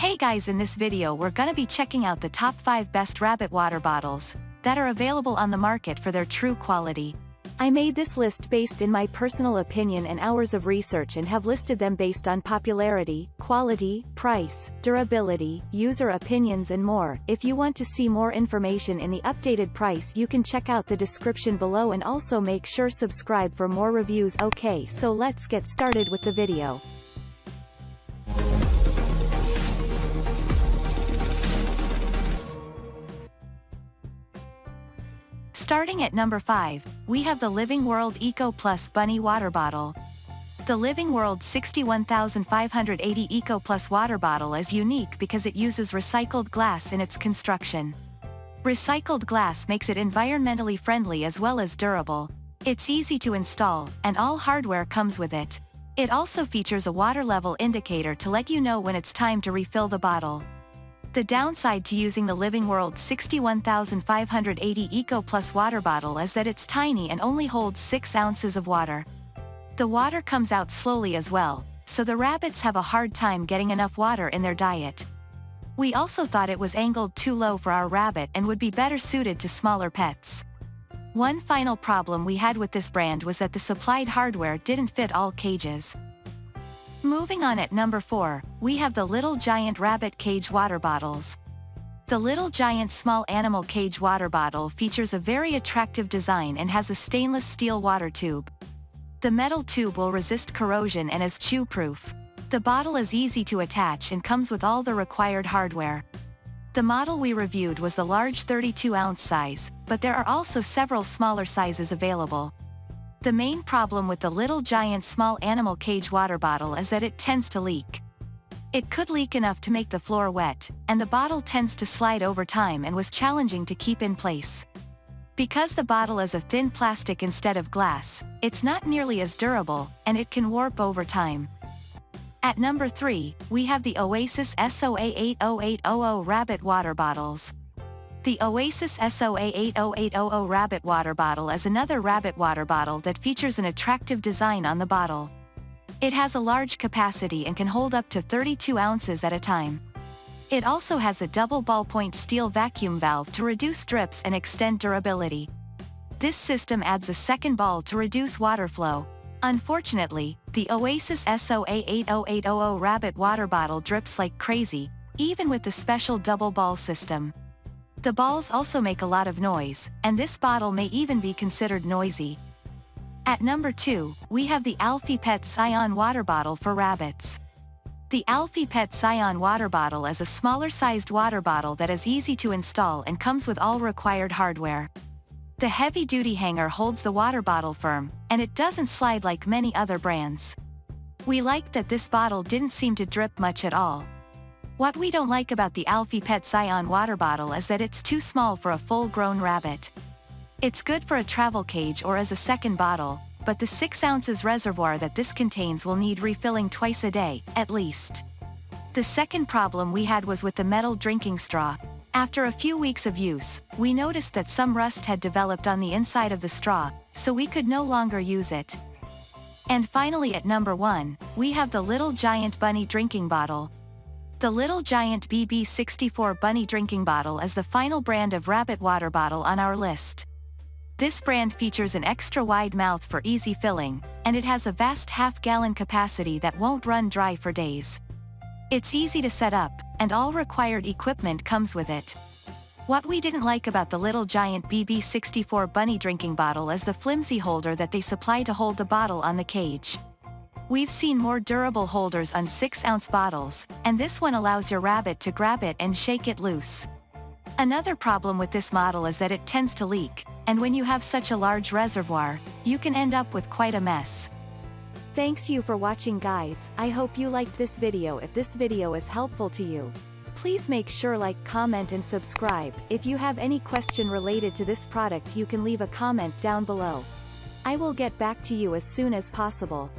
Hey guys, in this video we're gonna be checking out the top 5 best rabbit water bottles that are available on the market for their true quality. I made this list based in my personal opinion and hours of research and have listed them based on popularity, quality, price, durability, user opinions and more. If you want to see more information in the updated price, you can check out the description below and also make sure subscribe for more reviews. Okay, so let's get started with the video. Starting at number 5, we have the Living World Eco Plus Bunny Water Bottle. The Living World 61580 Eco Plus water bottle is unique because it uses recycled glass in its construction. Recycled glass makes it environmentally friendly as well as durable. It's easy to install, and all hardware comes with it. It also features a water level indicator to let you know when it's time to refill the bottle. The downside to using the Living World 61580 Eco Plus water bottle is that it's tiny and only holds 6 ounces of water. The water comes out slowly as well, so the rabbits have a hard time getting enough water in their diet. We also thought it was angled too low for our rabbit and would be better suited to smaller pets. One final problem we had with this brand was that the supplied hardware didn't fit all cages. Moving on, at number 4, we have the Little Giant Rabbit Cage Water Bottles. The Little Giant Small Animal Cage Water Bottle features a very attractive design and has a stainless steel water tube. The metal tube will resist corrosion and is chew-proof. The bottle is easy to attach and comes with all the required hardware. The model we reviewed was the large 32-ounce size, but there are also several smaller sizes available. The main problem with the Little Giant Small Animal Cage water bottle is that it tends to leak. It could leak enough to make the floor wet, and the bottle tends to slide over time and was challenging to keep in place. Because the bottle is a thin plastic instead of glass, it's not nearly as durable, and it can warp over time. At number 3, we have the Oasis SOA 80800 Rabbit Water Bottles. The Oasis SOA 80800 Rabbit Water Bottle is another rabbit water bottle that features an attractive design on the bottle. It has a large capacity and can hold up to 32 ounces at a time. It also has a double ballpoint steel vacuum valve to reduce drips and extend durability. This system adds a second ball to reduce water flow. Unfortunately, the Oasis SOA 80800 Rabbit Water Bottle drips like crazy, even with the special double ball system. The balls also make a lot of noise, and this bottle may even be considered noisy. At number 2, we have the Alfie Pet Scion Water Bottle for rabbits. The Alfie Pet Scion Water Bottle is a smaller-sized water bottle that is easy to install and comes with all required hardware. The heavy-duty hanger holds the water bottle firm, and it doesn't slide like many other brands. We liked that this bottle didn't seem to drip much at all. What we don't like about the Alfie Pet Scion water bottle is that it's too small for a full-grown rabbit. It's good for a travel cage or as a second bottle, but the 6 ounces reservoir that this contains will need refilling twice a day, at least. The second problem we had was with the metal drinking straw. After a few weeks of use, we noticed that some rust had developed on the inside of the straw, so we could no longer use it. And finally, at number 1, we have the Little Giant Bunny Drinking Bottle. The Little Giant BB64 Bunny Drinking Bottle is the final brand of rabbit water bottle on our list. This brand features an extra wide mouth for easy filling, and it has a vast half-gallon capacity that won't run dry for days. It's easy to set up, and all required equipment comes with it. What we didn't like about the Little Giant BB64 Bunny Drinking Bottle is the flimsy holder that they supply to hold the bottle on the cage. We've seen more durable holders on 6-ounce bottles, and this one allows your rabbit to grab it and shake it loose. Another problem with this model is that it tends to leak, and when you have such a large reservoir, you can end up with quite a mess. Thanks you for watching, guys. I hope you liked this video. If this video is helpful to you, please make sure like, comment and subscribe. If you have any question related to this product, you can leave a comment down below. I will get back to you as soon as possible.